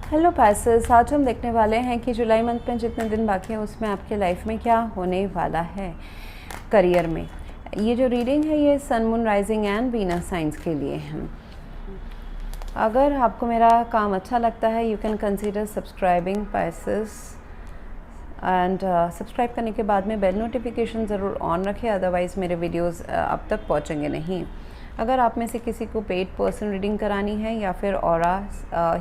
Hello Pisces, आज हम देखने वाले हैं कि जुलाई मंथ में जितने दिन बाकी हैं उसमें आपके लाइफ में क्या होने वाला है करियर में। ये जो रीडिंग है ये sun, moon, rising and Venus science के लिए है। अगर आपको मेरा काम अच्छा लगता है you can consider subscribing Pisces and subscribe करने के बाद में बेल नोटिफिकेशन ज़रूर ऑन रखें, अदरवाइज़ मेरे वीडियोस अब तक पहुंचेंगे नहीं। अगर आप में से किसी को पेड पर्सन रीडिंग करानी है या फिर ऑरा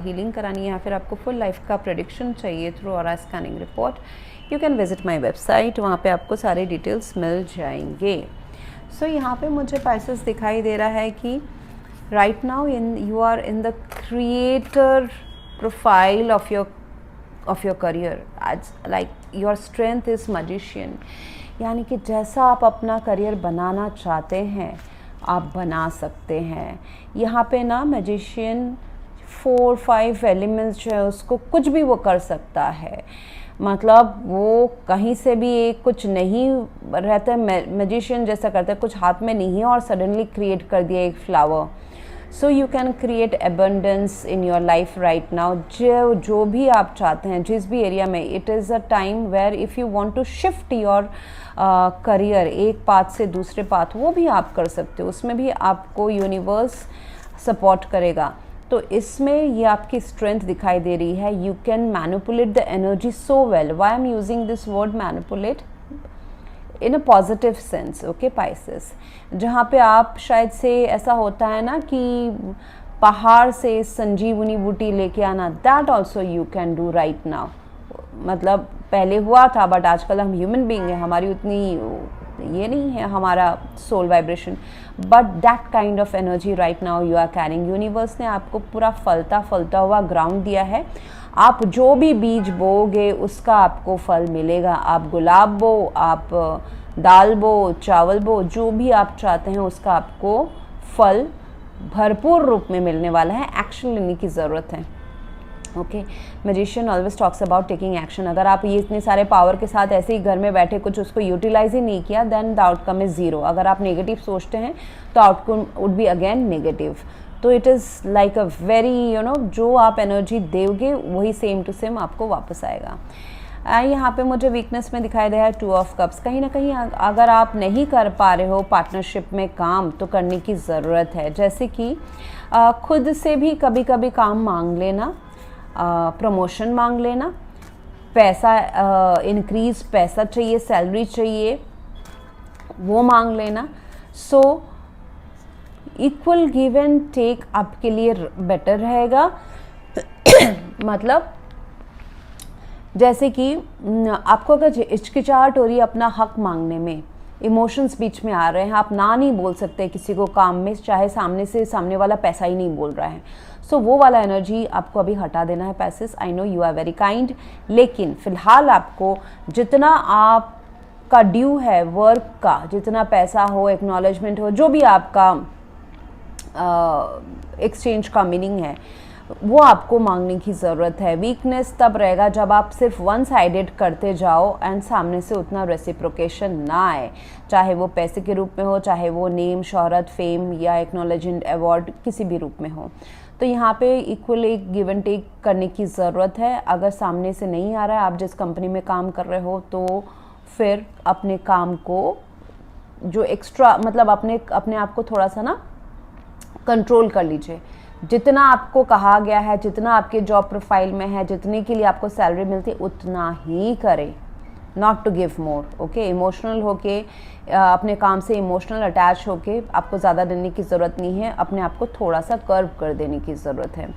हीलिंग करानी है या फिर आपको फुल लाइफ का प्रेडिक्शन चाहिए through aura scanning report, you can visit my website, वहाँ पे आपको सारे डिटेल्स मिल जाएंगे। सो यहाँ पे मुझे पाइसेस दिखाई दे रहा है कि right now you are in the creator profile of your career. आज like your strength is magician, यानी कि जैसा आप अपना करियर बनाना चाहते हैं आप बना सकते हैं। यहाँ पे ना मैजिशियन 4-5 एलिमेंट्स जो है उसको कुछ भी वो कर सकता है, मतलब वो कहीं से भी एक कुछ नहीं रहता है, मैजिशियन जैसा करता है, कुछ हाथ में नहीं है और सडनली क्रिएट कर दिया एक flower. So you can create abundance in your life right now. जो भी आप चाहते हैं जिस भी एरिया में, it is a time where if you want to shift your career एक पाथ से दूसरे पाथ, वो भी आप कर सकते हो, उसमें भी आपको यूनिवर्स सपोर्ट करेगा। तो इसमें ये आपकी स्ट्रेंथ दिखाई दे रही है। You can manipulate the energy so well. Why I am using this word manipulate in a positive sense, okay Pisces, जहाँ पे आप शायद से ऐसा होता है ना कि पहाड़ से संजीवनी बूटी लेके आना, that also you can do right now. मतलब पहले हुआ था बट आजकल हम ह्यूमन बीइंग हैं, हमारी उतनी ये नहीं है हमारा soul vibration, but that kind of energy right now you are carrying. Universe ने आपको पूरा फलता हुआ ग्राउंड दिया है। आप जो भी बीज बोगे उसका आपको फल मिलेगा। आप गुलाब बो, आप दाल बो, चावल बो, जो भी आप चाहते हैं उसका आपको फल भरपूर रूप में मिलने वाला है। एक्शन लेने की ज़रूरत है। Okay, magician always talks about taking action. अगर आप ये इतने सारे पावर के साथ ऐसे ही घर में बैठे कुछ उसको यूटिलाइज ही नहीं किया, then the outcome is zero. अगर आप नेगेटिव सोचते हैं तो outcome would be again negative. तो it is like a very जो आप एनर्जी दोगे वही सेम टू सेम आपको वापस आएगा। यहाँ पे मुझे वीकनेस में दिखाई दे रहा है 2 ऑफ कप्स। कहीं ना कहीं अगर आप नहीं कर पा रहे हो पार्टनरशिप में काम तो करने की ज़रूरत है। जैसे कि खुद से भी कभी कभी काम मांग लेना, प्रमोशन मांग लेना, पैसा इंक्रीज, पैसा चाहिए, सैलरी चाहिए, वो मांग लेना। So equal give and take आपके लिए बेटर रहेगा। मतलब जैसे कि आपको अगर हिचकिचाहट हो रही है अपना हक मांगने में, इमोशंस बीच में आ रहे हैं, आप ना नहीं बोल सकते किसी को काम में, चाहे सामने वाला पैसा ही नहीं बोल रहा है। सो वो वाला एनर्जी आपको अभी हटा देना है पैसेस। I know you are very kind, लेकिन फिलहाल आपको जितना आपका ड्यू है वर्क का, जितना पैसा हो, एक्नॉलेजमेंट हो, जो भी आपका एक्सचेंज का मीनिंग है, वो आपको मांगने की ज़रूरत है। वीकनेस तब रहेगा जब आप सिर्फ वन साइडेड करते जाओ एंड सामने से उतना रेसिप्रोकेशन ना आए, चाहे वो पैसे के रूप में हो, चाहे वो नेम, शोहरत, फेम या एक्नॉलेजमेंट, अवार्ड किसी भी रूप में हो। तो यहाँ पे इक्वल एक गिव एंड टेक करने की ज़रूरत है। अगर सामने से नहीं आ रहा है, आप जिस कंपनी में काम कर रहे हो, तो फिर अपने काम को जो एक्स्ट्रा, मतलब अपने आप को थोड़ा सा ना कंट्रोल कर लीजिए। जितना आपको कहा गया है, जितना आपके जॉब प्रोफाइल में है, जितने के लिए आपको सैलरी मिलती है उतना ही करें, not to give more. Okay, emotional होके अपने काम से इमोशनल अटैच होके आपको ज़्यादा देने की ज़रूरत नहीं है, अपने आप को थोड़ा सा कर्व कर देने की ज़रूरत है।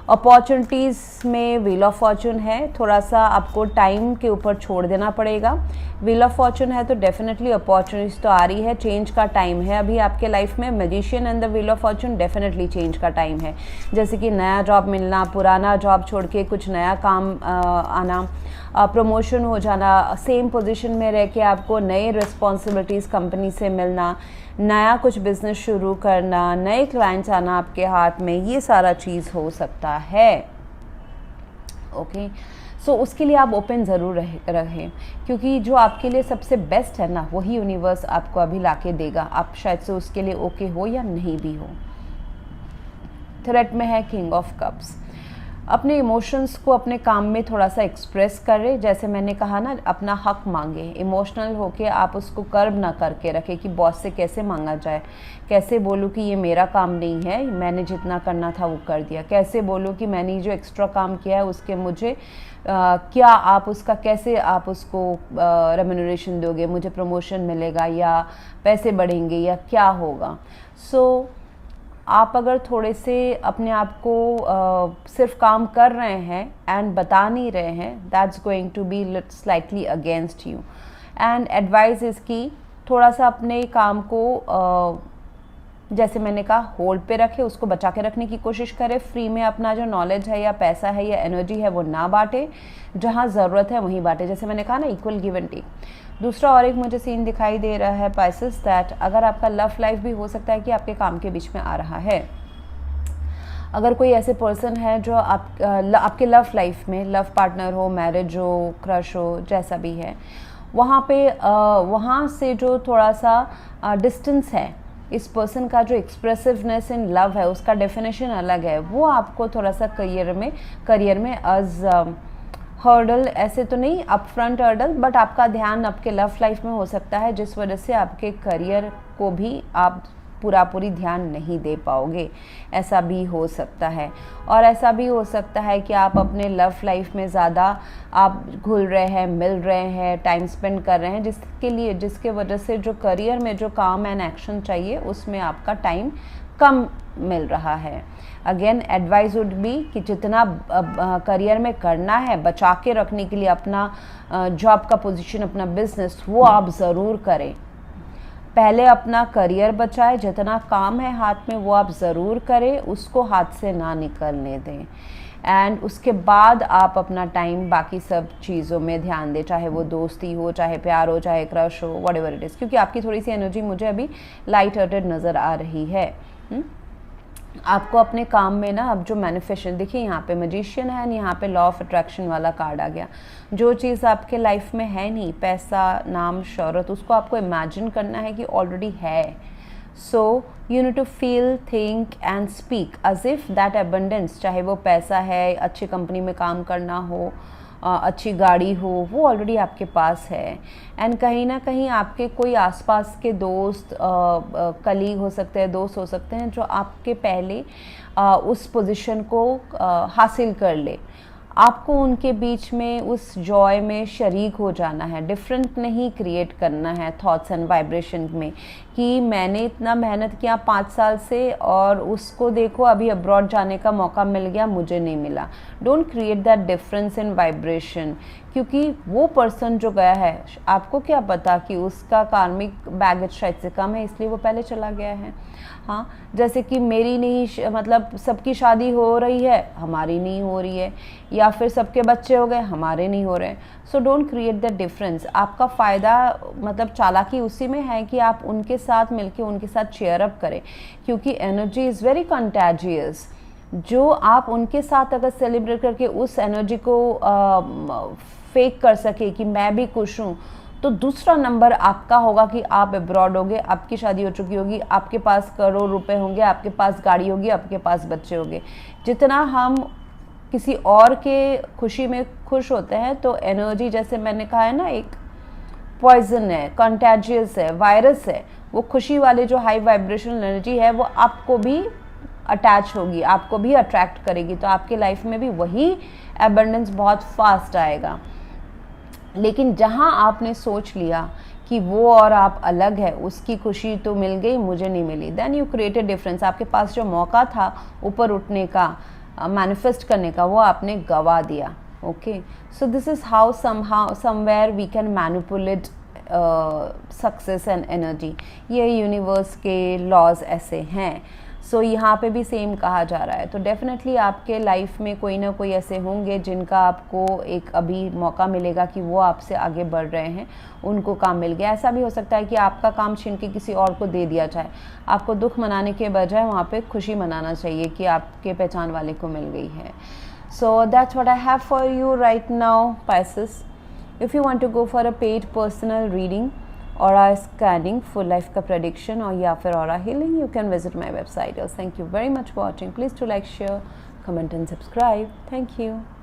अपॉर्चुनिटीज़ में व्हील ऑफ फॉर्चून है, थोड़ा सा आपको टाइम के ऊपर छोड़ देना पड़ेगा। व्हील ऑफ फॉर्चून है तो डेफिनेटली अपॉर्चुनिटीज़ तो आ रही है, चेंज का टाइम है अभी आपके लाइफ में। Magician and the wheel of Fortune, definitely change का टाइम है। जैसे कि नया जॉब मिलना, पुराना जॉब छोड़ के कुछ नया काम आना, प्रमोशन हो जाना, सेम पोजीशन में रह के आपको नए रिस्पॉन्सिबिलिटीज़ कंपनी से मिलना, नया कुछ बिजनेस शुरू करना, नए क्लाइंट्स आना आपके हाथ में, ये सारा चीज़ हो सकता है। ओके, सो उसके लिए आप ओपन ज़रूर रहें, क्योंकि जो आपके लिए सबसे बेस्ट है ना वही यूनिवर्स आपको अभी लाके देगा। आप शायद से उसके लिए ओके हो या नहीं भी हो। थ्रेट में है किंग ऑफ कप्स। अपने इमोशंस को अपने काम में थोड़ा सा एक्सप्रेस करें। जैसे मैंने कहा ना, अपना हक मांगे, इमोशनल होके आप उसको कर्व ना करके रखें कि बॉस से कैसे मांगा जाए, कैसे बोलूँ कि ये मेरा काम नहीं है, मैंने जितना करना था वो कर दिया, कैसे बोलूँ कि मैंने जो एक्स्ट्रा काम किया है उसके मुझे क्या आप उसका कैसे आप उसको रेम्यूनरेशन दोगे, मुझे प्रमोशन मिलेगा या पैसे बढ़ेंगे या क्या होगा। सो आप अगर थोड़े से अपने आप को सिर्फ काम कर रहे हैं एंड बता नहीं रहे हैं, that's going to be slightly against you. And advice इसकी थोड़ा सा अपने काम को जैसे मैंने कहा होल्ड पे रखे, उसको बचा के रखने की कोशिश करें। फ्री में अपना जो नॉलेज है या पैसा है या एनर्जी है वो ना बांटे, जहाँ ज़रूरत है वहीं बांटे। जैसे मैंने कहा ना, इक्वल गिव एंड टेक। दूसरा और एक मुझे सीन दिखाई दे रहा है पाइसेस, दैट अगर आपका लव लाइफ भी हो सकता है कि आपके काम के बीच में आ रहा है। अगर कोई ऐसे पर्सन है जो आपके लव लाइफ में, लव पार्टनर हो, मैरिज हो, क्रश हो, जैसा भी है, वहाँ से जो थोड़ा सा डिस्टेंस है, इस पर्सन का जो एक्सप्रेसिवनेस इन लव है उसका डेफिनेशन अलग है, वो आपको थोड़ा सा करियर में एज हर्डल, ऐसे तो नहीं अप फ्रंट हर्डल, बट आपका ध्यान आपके लव लाइफ में हो सकता है, जिस वजह से आपके करियर को भी आप पूरी ध्यान नहीं दे पाओगे। ऐसा भी हो सकता है। और ऐसा भी हो सकता है कि आप अपने लव लाइफ में ज़्यादा आप घुल रहे हैं, मिल रहे हैं, टाइम स्पेंड कर रहे हैं, जिसके वजह से जो करियर में जो काम एंड एक्शन चाहिए उसमें आपका टाइम कम मिल रहा है। अगेन एडवाइस वुड बी कि जितना करियर में करना है बचा के रखने के लिए, अपना जॉब का पोजीशन, अपना बिजनेस, वो आप ज़रूर करें। पहले अपना करियर बचाए, जितना काम है हाथ में वो आप ज़रूर करें, उसको हाथ से ना निकलने दें। एंड उसके बाद आप अपना टाइम बाकी सब चीज़ों में ध्यान दें, चाहे वो दोस्ती हो, चाहे प्यार हो, चाहे क्रश हो, व्हाटएवर इट इज़। क्योंकि आपकी थोड़ी सी एनर्जी मुझे अभी लाइट हार्टेड नज़र आ रही है। आपको अपने काम में ना, अब जो मैनिफेस्टेशन, देखिए यहाँ पे मैजिशियन है, यहाँ पे लॉ ऑफ अट्रैक्शन वाला कार्ड आ गया। जो चीज़ आपके लाइफ में है नहीं, पैसा, नाम, शोहरत, उसको आपको इमेजिन करना है कि ऑलरेडी है। So you need to feel, think and speak as if that abundance, चाहे वो पैसा है, अच्छी कंपनी में काम करना हो, अच्छी गाड़ी हो, वो ऑलरेडी आपके पास है। एंड कहीं ना कहीं आपके कोई आसपास के दोस्त, कलीग हो सकते हैं, दोस्त हो सकते हैं, जो आपके पहले उस पोजीशन को हासिल कर ले। आपको उनके बीच में उस जॉय में शरीक हो जाना है। डिफरेंट नहीं क्रिएट करना है थॉट्स एंड वाइब्रेशन में कि मैंने इतना मेहनत किया 5 साल से और उसको देखो अभी अब्रॉड जाने का मौका मिल गया, मुझे नहीं मिला। Don't create that difference in vibration, क्योंकि वो पर्सन जो गया है, आपको क्या पता कि उसका कार्मिक बैगेज शायद से कम है, इसलिए वो पहले चला गया है। हाँ, जैसे कि मेरी नहीं, मतलब सबकी शादी हो रही है, हमारी नहीं हो रही है, या फिर सबके बच्चे हो गए, हमारे नहीं हो रहे हैं। So don't create the difference. आपका फ़ायदा, मतलब चालाकी उसी में है कि आप उनके साथ मिलके उनके साथ चेयर अप करें, क्योंकि एनर्जी इज़ वेरी कंटेजियस। जो आप उनके साथ अगर सेलिब्रेट करके उस एनर्जी को फेक कर सके कि मैं भी खुश हूँ, तो दूसरा नंबर आपका होगा कि आप अब्रॉड होगे, आपकी शादी हो चुकी होगी, आपके पास करोड़ रुपए होंगे, आपके पास गाड़ी होगी, आपके पास बच्चे होंगे। जितना हम किसी और के खुशी में खुश होते हैं, तो एनर्जी, जैसे मैंने कहा है ना, एक पॉइजन है, कंटेजियस है, वायरस है। वो खुशी वाले जो हाई वाइब्रेशनल एनर्जी है वो आपको भी अटैच होगी, आपको भी अट्रैक्ट करेगी, तो आपके लाइफ में भी वही एबंडेंस बहुत फास्ट आएगा। लेकिन जहाँ आपने सोच लिया कि वो और आप अलग है, उसकी खुशी तो मिल गई, मुझे नहीं मिली, then you create a difference. आपके पास जो मौका था ऊपर उठने का, मैनिफेस्ट करने का, वो आपने गवा दिया। Okay, so this is how somewhere we can manipulate success and energy. ये यूनिवर्स के लॉज ऐसे हैं। सो यहाँ पे भी सेम कहा जा रहा है। तो डेफिनेटली आपके लाइफ में कोई ना कोई ऐसे होंगे जिनका आपको एक अभी मौका मिलेगा कि वो आपसे आगे बढ़ रहे हैं, उनको काम मिल गया। ऐसा भी हो सकता है कि आपका काम छीन के किसी और को दे दिया जाए। आपको दुख मनाने के बजाय वहाँ पे खुशी मनाना चाहिए कि आपके पहचान वाले को मिल गई है। So that's what I have for you right now, Pisces. If you want to go for a paid personal reading, aura scanning, full life का prediction और या फिर aura healing, you can visit my website. Thank you very much for watching. Please do like, share, comment and subscribe. Thank you.